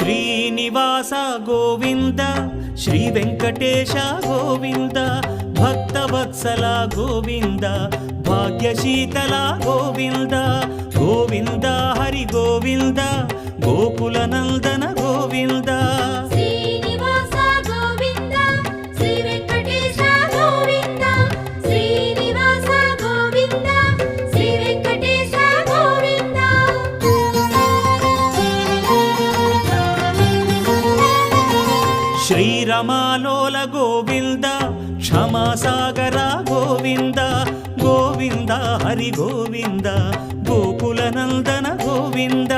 Srinivasa Govinda Shri Venkatesha Govinda Bhaktavatsala Govinda భాగ్యశీతల Govinda Govinda Hari Govinda Gokula Nandana Govinda Srinivasa Govinda Shri Venkatesha Govinda Srinivasa Govinda Shri Venkatesha Govinda శ్రీరమాలోల Govinda క్షమాసాగర Govinda Govinda Hari Govinda Gokula Nandana Govinda